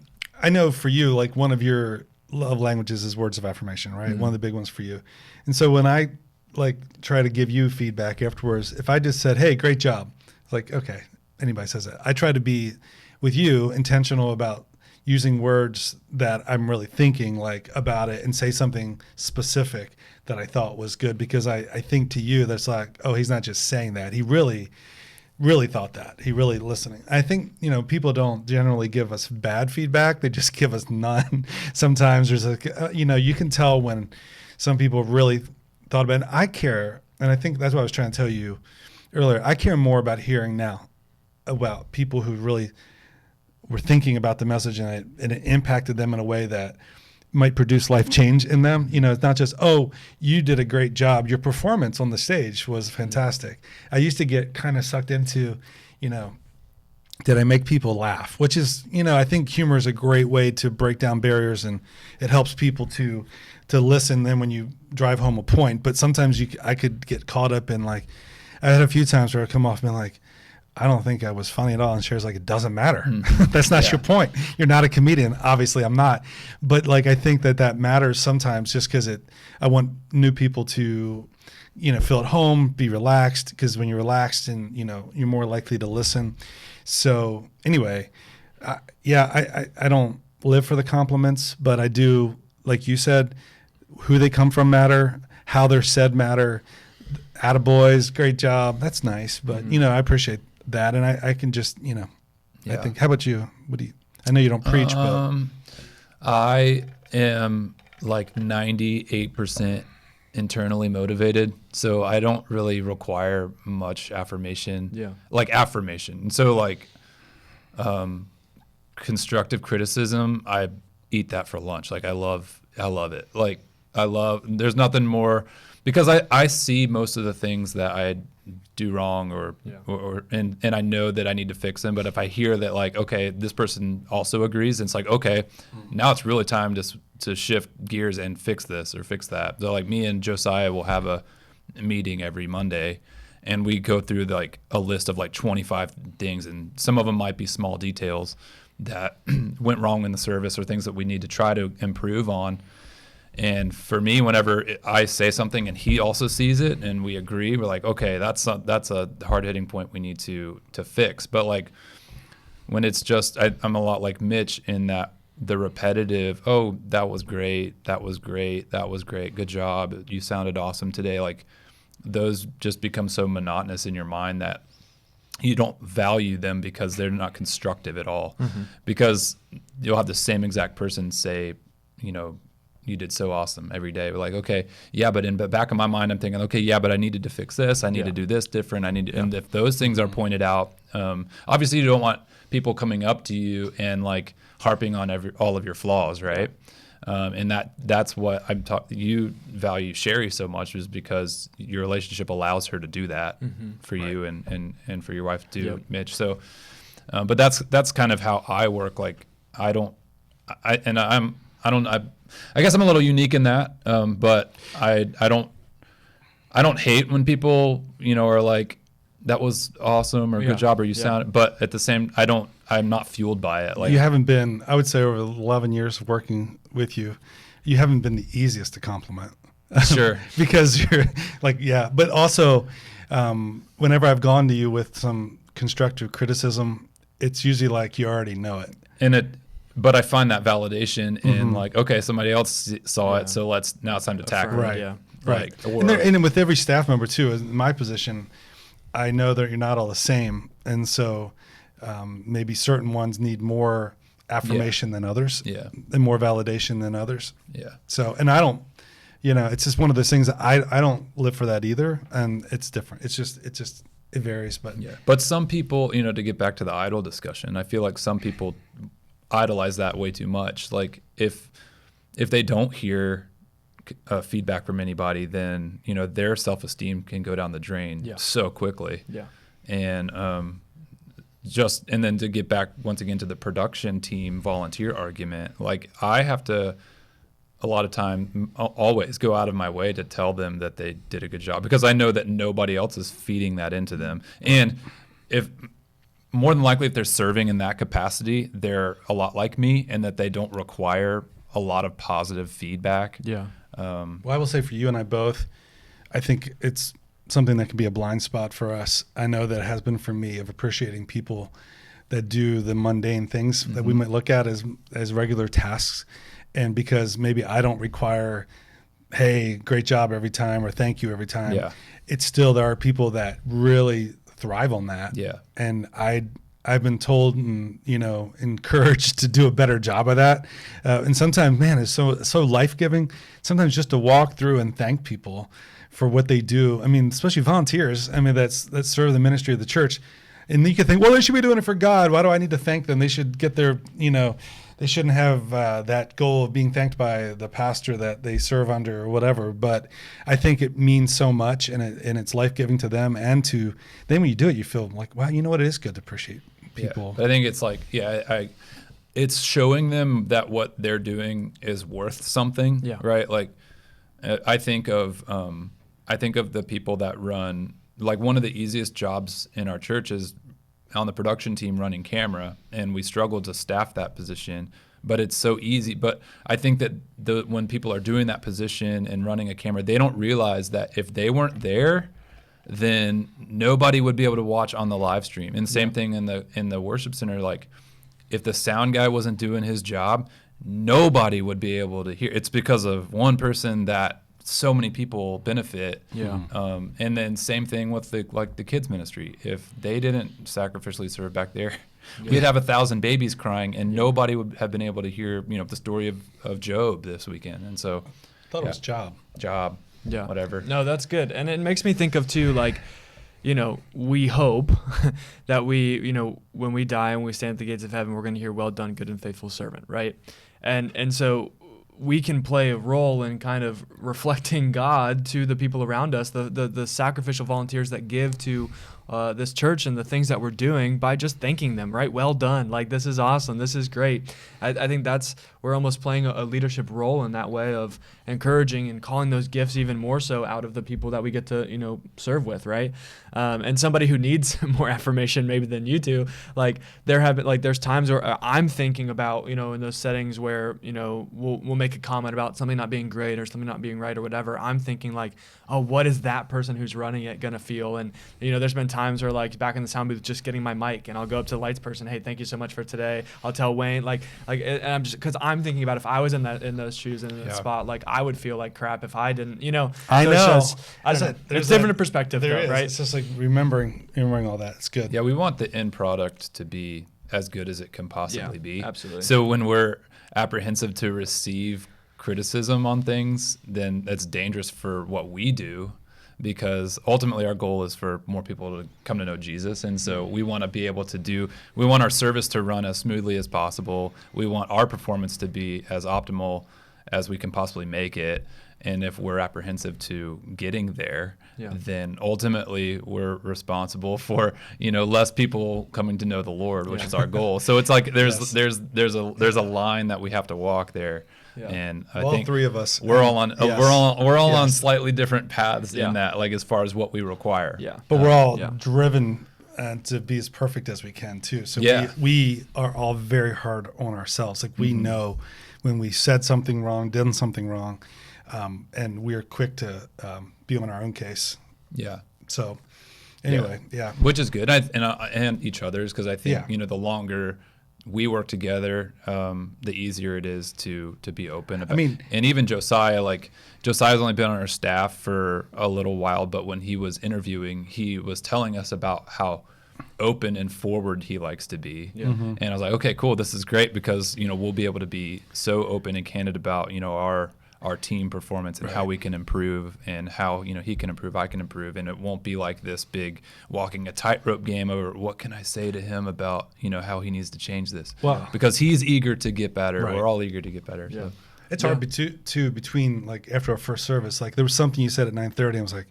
I know for you, like one of your love languages is words of affirmation, right? Mm-hmm. One of the big ones for you. And so when I like try to give you feedback afterwards, if I just said, "Hey, great job," it's like, okay, anybody says that. I try to be with you intentional about using words that I'm really thinking like about it and say something specific that I thought was good, because I think to you that's like, oh, he's not just saying that. He really thought that. He really listening. I think, people don't generally give us bad feedback. They just give us none. Sometimes there's you can tell when some people really thought about it. I care, and I think that's what I was trying to tell you earlier. I care more about hearing now about people who really were thinking about the message and it impacted them in a way that might produce life change in them. It's not just, oh, you did a great job. Your performance on the stage was fantastic. I used to get kind of sucked into, did I make people laugh? Which is, I think humor is a great way to break down barriers, and it helps people to listen then when you drive home a point. But sometimes I could get caught up in like, I had a few times where I come off being like, I don't think I was funny at all. And Cher's like, it doesn't matter. That's not your point. You're not a comedian. Obviously I'm not. But like, I think that matters sometimes, just because I want new people to, feel at home, be relaxed, because when you're relaxed and, you're more likely to listen. So anyway, I don't live for the compliments, but I do, like you said, who they come from matter, how they're said matter. Attaboys, great job. That's nice. But, I appreciate that. And I can just, I think, how about you? I know you don't preach, but. I am like 98% internally motivated. So I don't really require much affirmation. Yeah. Like affirmation. And so like, constructive criticism, I eat that for lunch. Like I love it. Like there's nothing more, because I see most of the things that I do wrong or and I know that I need to fix them. But if I hear that, like, okay, this person also agrees, it's like, okay, now it's really time to shift gears and fix this or fix that. So like me and Josiah will have a meeting every Monday, and we go through like a list of like 25 things, and some of them might be small details that went wrong in the service or things that we need to try to improve on. And for me, whenever I say something and he also sees it and we agree, we're like, okay, that's a hard hitting point we need to fix. But like when it's just, I'm a lot like Mitch in that the repetitive, oh, that was great, good job, you sounded awesome today. Like those just become so monotonous in your mind that you don't value them because they're not constructive at all. Mm-hmm. Because you'll have the same exact person say, you did so awesome every day. We're like, okay, yeah, but in the back of my mind, I'm thinking, okay, yeah, but I needed to fix this. I need to do this different. And if those things are pointed out, obviously you don't want people coming up to you and like harping on all of your flaws, right? And that's what I'm talking. You value Sherry so much is because your relationship allows her to do that for you and for your wife too, Mitch. So, but that's kind of how I work. Like I guess I'm a little unique in that, but I don't hate when people are like, that was awesome or good job or you sound. But at the same, I'm not fueled by it. Like you haven't been. I would say over 11 years of working with you, you haven't been the easiest to compliment. Sure, because you're like but also whenever I've gone to you with some constructive criticism, it's usually like you already know it. But I find that validation in like, okay, somebody else saw it, so now it's time to tackle it. Yeah. Right. And with every staff member too, in my position, I know that you're not all the same. And so maybe certain ones need more affirmation than others and more validation than others. Yeah. So, and I don't, it's just one of those things that I don't live for that either. And it's different. It varies, but But some people, to get back to the idol discussion, I feel like some people idolize that way too much. Like if they don't hear feedback from anybody, then their self-esteem can go down the drain so quickly. Yeah. And and then to get back once again to the production team volunteer argument, like I have to a lot of time always go out of my way to tell them that they did a good job, because I know that nobody else is feeding that into them. And if more than likely, if they're serving in that capacity, they're a lot like me, and that they don't require a lot of positive feedback. Yeah. Well, I will say for you and I both, I think it's something that can be a blind spot for us. I know that it has been for me, of appreciating people that do the mundane things that we might look at as regular tasks. And because maybe I don't require, hey, great job every time, or thank you every time. Yeah. It's still, there are people that really thrive on that. Yeah. And I've been told and, encouraged to do a better job of that. And sometimes, man, it's so life-giving. Sometimes just to walk through and thank people for what they do. I mean, especially volunteers. I mean, that's serve the ministry of the church. And you can think, well, they should be doing it for God. Why do I need to thank them? They should get their, they shouldn't have that goal of being thanked by the pastor that they serve under or whatever. But I think it means so much, and it's life-giving to them, and to then when you do it, you feel like, wow, you know what? It is good to appreciate people. Yeah. I think it's like, it's showing them that what they're doing is worth something. Yeah. Right. Like I think of the people that run, like one of the easiest jobs in our church is on the production team running camera, and we struggle to staff that position, but it's so easy. But I think that when people are doing that position and running a camera, they don't realize that if they weren't there, then nobody would be able to watch on the live stream. And same thing in the worship center. Like if the sound guy wasn't doing his job, nobody would be able to hear. It's because of one person that so many people benefit. Yeah. And then same thing with the kids ministry. If they didn't sacrificially serve back there, we'd have 1,000 babies crying, and nobody would have been able to hear, the story of Job this weekend. And so I thought it was job. Yeah. Whatever. No, that's good. And it makes me think of too, like, we hope that when we die and we stand at the gates of heaven, we're going to hear, well done, good and faithful servant. Right. And so we can play a role in kind of reflecting God to the people around us, the sacrificial volunteers that give to this church and the things that we're doing, by just thanking them, right? Well done. Like, this is awesome. This is great. I think we're almost playing a leadership role in that way of encouraging and calling those gifts even more so out of the people that we get to, serve with, right? And somebody who needs more affirmation maybe than you do, like there's times where I'm thinking about, in those settings where, we'll make a comment about something not being great or something not being right or whatever. I'm thinking like, oh, what is that person who's running it going to feel? And, there's been times where, like, back in the sound booth, just getting my mic, and I'll go up to the lights person, hey, thank you so much for today. I'll tell Wayne, and I'm just, because I'm thinking about if I was in those shoes and in that spot, like, I would feel like crap if I didn't, I so know. It's different perspective, there though, is. right? It's just like remembering all that. It's good. Yeah, we want the end product to be as good as it can possibly be. Absolutely. So when we're apprehensive to receive criticism on things, then that's dangerous for what we do, because ultimately our goal is for more people to come to know Jesus. And so we want to be able to we want our service to run as smoothly as possible. We want our performance to be as optimal as we can possibly make it. And if we're apprehensive to getting there, then ultimately we're responsible for, less people coming to know the Lord, which is our goal. So it's like there's a line that we have to walk there. Yeah. And I think three of us, we're all on on slightly different paths in that, like, as far as what we require. Yeah. But we're all driven to be as perfect as we can too. So we are all very hard on ourselves. Like, we know when we said something wrong, did something wrong, and we are quick to be on our own case. Yeah. So anyway, which is good, and each other's, because I think the longer we work together, the easier it is to be open about. And even Josiah's only been on our staff for a little while, but when he was interviewing, he was telling us about how open and forward he likes to be. And I was like, okay, cool, this is great, because we'll be able to be so open and candid about our team performance and how we can improve, and how he can improve, I can improve, and it won't be like this big walking a tightrope game over what can I say to him about how he needs to change this. Well, because he's eager to get better. We're all eager to get better. Yeah. So. It's hard between like after our first service. Like there was something you said at 9:30. I was like,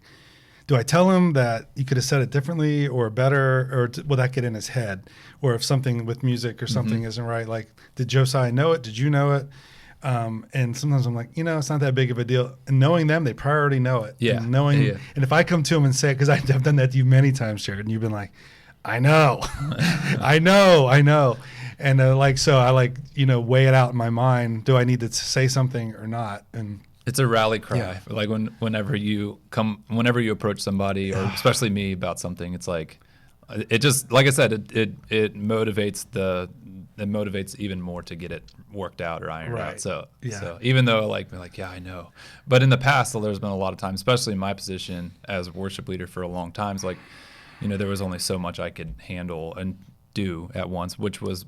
do I tell him that you could have said it differently or better, or will that get in his head? Or if something with music or something isn't right, like did Josiah know it? Did you know it? And sometimes I'm like, it's not that big of a deal. And knowing them, they probably already know it. Yeah. And and if I come to them and say it, because I've done that to you many times, Jared, and you've been like, I know, I know. And so I weigh it out in my mind. Do I need to say something or not? And it's a rally cry. Like whenever you approach somebody, or especially me, about something, it's like, it just, like I said, it motivates even more to get it worked out or ironed out. So even though I know, but in the past, there's been a lot of times, especially in my position as worship leader for a long time, there was only so much I could handle and do at once, which was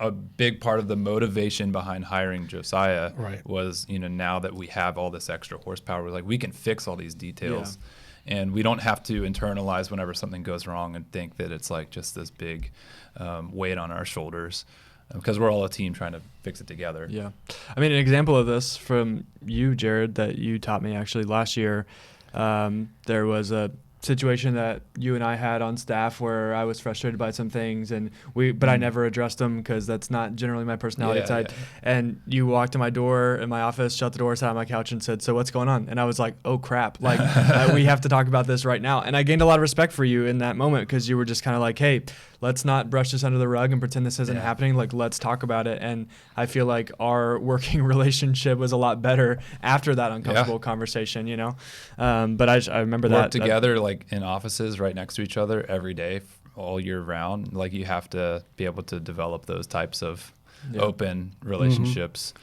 a big part of the motivation behind hiring Josiah. Was now that we have all this extra horsepower, we're like, we can fix all these details, and we don't have to internalize whenever something goes wrong and think that it's like just this big weight on our shoulders, because we're all a team trying to fix it together. Yeah, I mean, an example of this from you, Jared, that you taught me actually last year. There was a situation that you and I had on staff where I was frustrated by some things, but I never addressed them because that's not generally my personality type. And you walked to my door in my office, shut the door, sat on my couch and said, "So what's going on?" And I was like, "Oh crap. Like we have to talk about this right now." And I gained a lot of respect for you in that moment, because you were just kind of like, "Hey, let's not brush this under the rug and pretend this isn't happening. Like, let's talk about it." And I feel like our working relationship was a lot better after that uncomfortable conversation, But I remember work together, like in offices right next to each other every day, all year round. Like, you have to be able to develop those types of open relationships.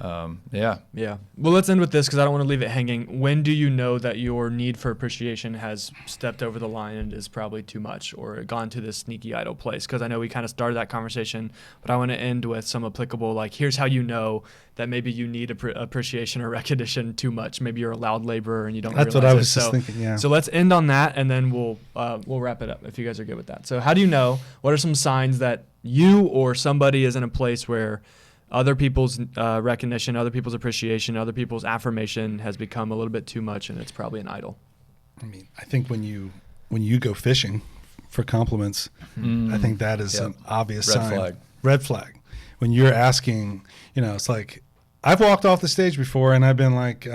Well, let's end with this, because I don't want to leave it hanging. When do you know that your need for appreciation has stepped over the line and is probably too much, or gone to this sneaky idle place? Because I know we kind of started that conversation, but I want to end with some applicable, like, here's how you know that maybe you need appreciation or recognition too much. Maybe you're a loud laborer and you don't realize it. That's what I was just thinking, yeah. So let's end on that, and then we'll wrap it up if you guys are good with that. So how do you know? What are some signs that you or somebody is in a place where other people's recognition, other people's appreciation, other people's affirmation has become a little bit too much, and it's probably an idol? I mean, I think when you go fishing for compliments, I think that is an obvious sign. Red flag. When you're asking, it's like, I've walked off the stage before and I've been like,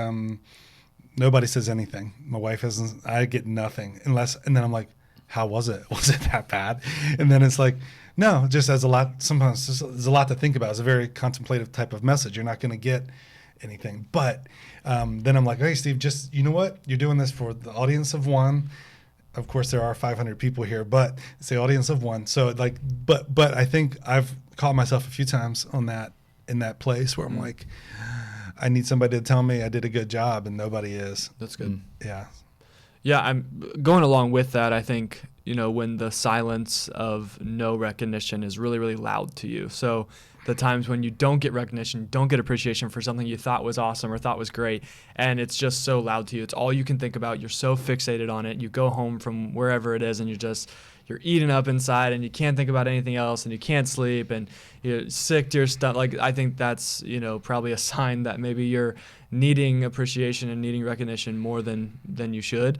nobody says anything. My wife hasn't. I get nothing and then I'm like, how was it? Was it that bad? And then it's like, no, just as a lot. Sometimes there's a lot to think about. It's a very contemplative type of message. You're not going to get anything. But then I'm like, hey, Steve, just, you know what? You're doing this for the audience of one. Of course, there are 500 people here, but it's the audience of one. So but I think I've caught myself a few times in that place where I'm like, I need somebody to tell me I did a good job, and nobody is. That's good. Yeah. Yeah, I'm going along with that. I think, when the silence of no recognition is really, really loud to you. So the times when you don't get recognition, don't get appreciation for something you thought was awesome or thought was great, and it's just so loud to you. It's all you can think about. You're so fixated on it. You go home from wherever it is and you're eating up inside, and you can't think about anything else, and you can't sleep, and you're sick to your stomach. Like, I think that's, probably a sign that maybe you're needing appreciation and needing recognition more than you should.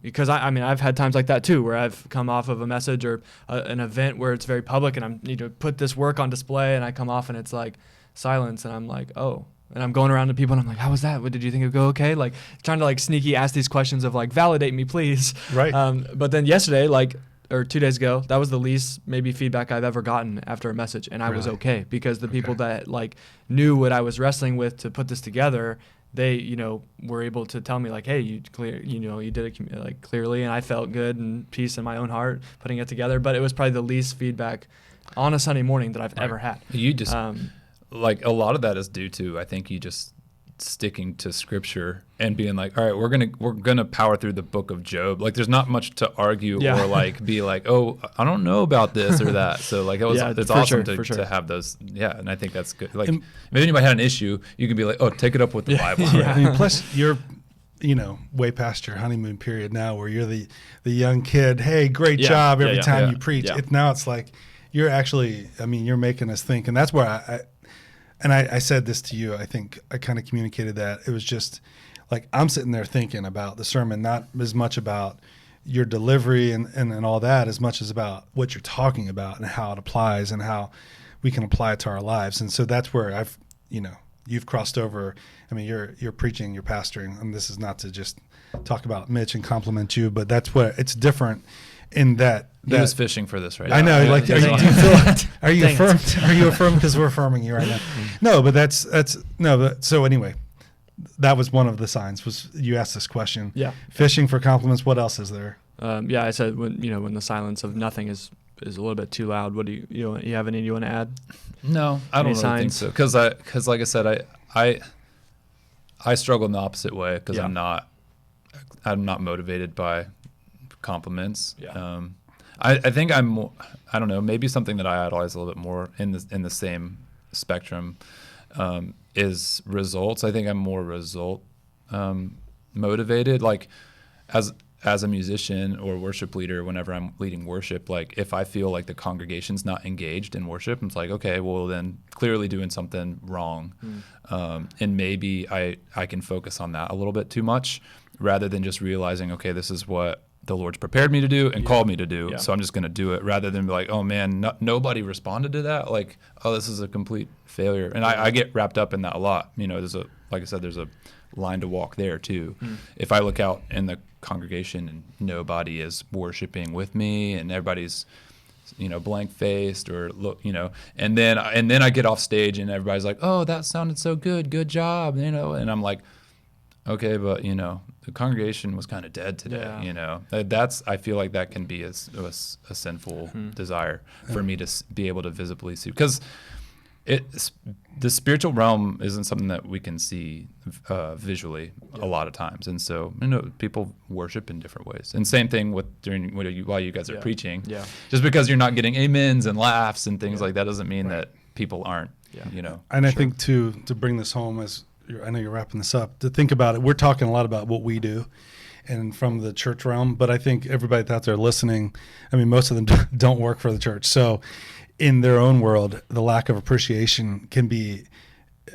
Because I mean, I've had times like that too, where I've come off of a message or an event where it's very public, and I need to put this work on display, and I come off and it's like silence, and I'm like, oh. And I'm going around to people and I'm like, how was that? What did you think it would go okay? Like, trying to like sneaky ask these questions of like, validate me, please. Right. But then yesterday, or 2 days ago, that was the least maybe feedback I've ever gotten after a message. And I was okay, because the people that like knew what I was wrestling with to put this together, they, were able to tell me like, hey, you did it like clearly. And I felt good and peace in my own heart putting it together. But it was probably the least feedback on a Sunday morning that I've ever had. You just, like, a lot of that is due to, I think, you just sticking to scripture and being like, all right, we're gonna power through the book of Job. Like, there's not much to argue or like be like, oh, I don't know about this or that. So like, it's awesome to have those. Yeah, and I think that's good. Like, if anybody had an issue, you can be like, oh, take it up with the Bible. Yeah. I mean, plus you're way past your honeymoon period now, where you're the young kid. Hey, great job every time you preach. Yeah. Now it's like, you're actually, you're making us think, and that's where and I said this to you, I think I kind of communicated that. It was just like, I'm sitting there thinking about the sermon, not as much about your delivery and all that, as much as about what you're talking about and how it applies and how we can apply it to our lives. And so that's where you've crossed over. I mean, you're preaching, you're pastoring, and this is not to just talk about Mitch and compliment you, but that's what it's different in that. He was fishing for this right now. I know. Like, do you affirmed? Are you affirmed? Because we're affirming you right now. No, but that's no. But so anyway, that was one of the signs. Was you asked this question? Yeah. Fishing for compliments. What else is there? I said when the silence of nothing is a little bit too loud. What do you have any you want to add? No, I don't really think so. Because like I said, I struggle in the opposite way because I'm not motivated by compliments. Yeah. I think I'm more, I don't know, maybe something that I idolize a little bit more in the same spectrum is results. I think I'm more result motivated. Like as a musician or worship leader, whenever I'm leading worship, like if I feel like the congregation's not engaged in worship, it's like, okay, well then clearly doing something wrong. And maybe I can focus on that a little bit too much rather than just realizing, okay, this is what the Lord's prepared me to do and called me to do. Yeah. So I'm just going to do it rather than be like, oh man, nobody responded to that. Like, oh, this is a complete failure. And I get wrapped up in that a lot. Like I said, there's a line to walk there too. If I look out in the congregation and nobody is worshiping with me and everybody's, blank faced or look, and then I get off stage and everybody's like, oh, that sounded so good. Good job. And I'm like, okay, but the congregation was kind of dead today. I feel like that can be a sinful desire for me to be able to visibly see, because the spiritual realm isn't something that we can see visually a lot of times, and so people worship in different ways. And same thing while you guys are preaching. Yeah. Just because you're not getting amens and laughs and things like that doesn't mean that people aren't. Yeah. And I think to bring this home, as I know you're wrapping this up, to think about it, we're talking a lot about what we do and from the church realm, but I think everybody out there listening, I mean, most of them don't work for the church. So in their own world, the lack of appreciation can be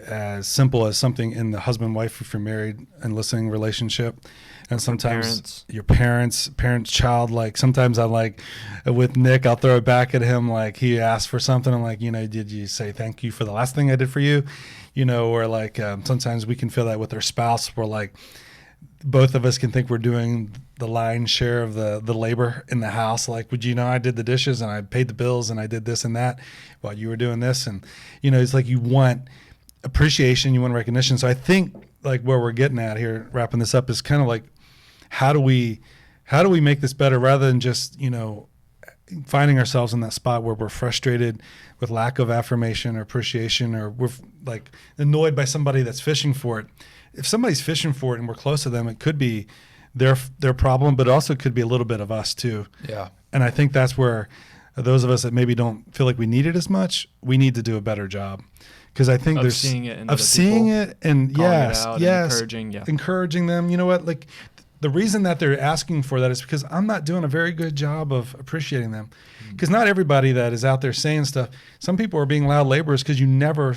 as simple as something in the husband-wife, if you're married and listening relationship. And sometimes your parents, child, like sometimes I like with Nick, I'll throw it back at him. Like he asked for something. I'm like, did you say thank you for the last thing I did for you? Or like sometimes we can feel that with our spouse. We're like, both of us can think we're doing the lion's share of the labor in the house. Like, would I did the dishes and I paid the bills and I did this and that while you were doing this. And, it's like you want appreciation, you want recognition. So I think like where we're getting at here, wrapping this up, is kind of like, how do we make this better rather than just, finding ourselves in that spot where we're frustrated with lack of affirmation or appreciation, or we're like annoyed by somebody that's fishing for it. If somebody's fishing for it and we're close to them, it could be their problem, but also could be a little bit of us too. Yeah. And I think that's where those of us that maybe don't feel like we need it as much, we need to do a better job. Because I think there's seeing it and encouraging, encouraging them. You know what? Like the reason that they're asking for that is because I'm not doing a very good job of appreciating them. Because not everybody that is out there saying stuff, some people are being loud laborers because you never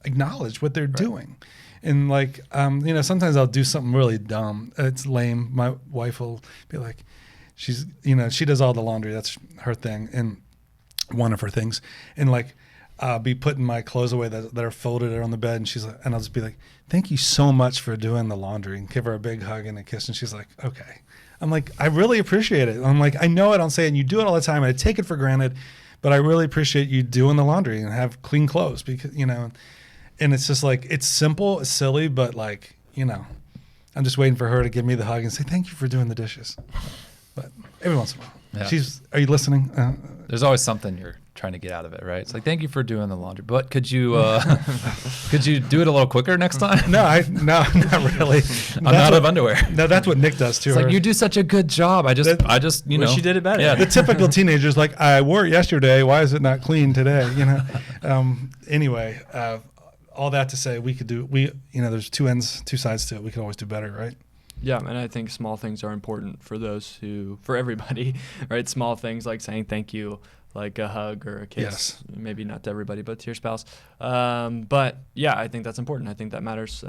acknowledge what they're doing. And like, sometimes I'll do something really dumb. It's lame. My wife will be like, she does all the laundry. That's her thing. And one of her things. And like, I'll be putting my clothes away that are folded on the bed. And she's like, and I'll just be like, thank you so much for doing the laundry, and give her a big hug and a kiss. And she's like, okay. I'm like, I really appreciate it. I'm like, I know I don't say it and you do it all the time. And I take it for granted, but I really appreciate you doing the laundry and have clean clothes because, and it's just like, it's simple, it's silly, but like, I'm just waiting for her to give me the hug and say, thank you for doing the dishes. But every once in a while, are you listening? There's always something you're trying to get out of it, right? It's like, thank you for doing the laundry, but could you do it a little quicker next time? No, not really. I'm out of underwear. No, that's what Nick does too. It's like, you do such a good job. I just she did it better. Yeah. The typical teenager's like, I wore it yesterday. Why is it not clean today? Anyway, all that to say, there's two sides to it. We can always do better, right? Yeah, and I think small things are important for everybody, right? Small things like saying thank you, like a hug or a kiss. Yes. Maybe not to everybody, but to your spouse. But yeah, I think that's important. I think that matters.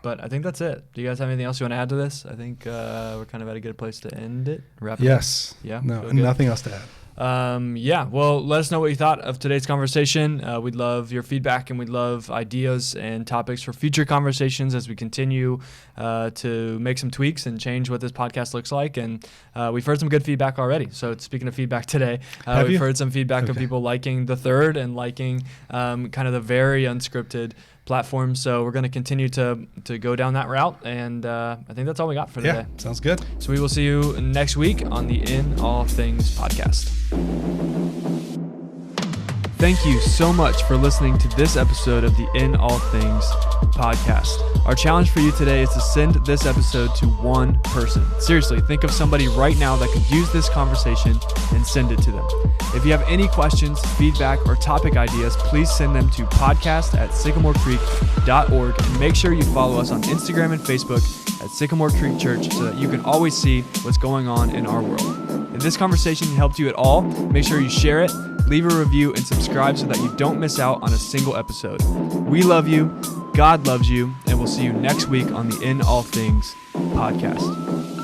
But I think that's it. Do you guys have anything else you want to add to this? I think we're kind of at a good place to end it. Wrap it up. Yes. Yeah. No, nothing else to add. Yeah, well, let us know what you thought of today's conversation. We'd love your feedback, and we'd love ideas and topics for future conversations as we continue to make some tweaks and change what this podcast looks like. And we've heard some good feedback already. So speaking of feedback today, we've heard some feedback of people liking the third and liking kind of the very unscripted platform. So we're going to continue to go down that route. And I think that's all we got for today. Yeah, sounds good. So we will see you next week on the In All Things podcast. Thank you so much for listening to this episode of the In All Things podcast. Our challenge for you today is to send this episode to one person. Seriously, think of somebody right now that could use this conversation and send it to them. If you have any questions, feedback, or topic ideas, please send them to podcast@sycamorecreek.org, and make sure you follow us on Instagram and Facebook at Sycamore Creek Church so that you can always see what's going on in our world. If this conversation helped you at all, make sure you share it, leave a review, and subscribe so that you don't miss out on a single episode. We love you, God loves you, and we'll see you next week on the In All Things podcast.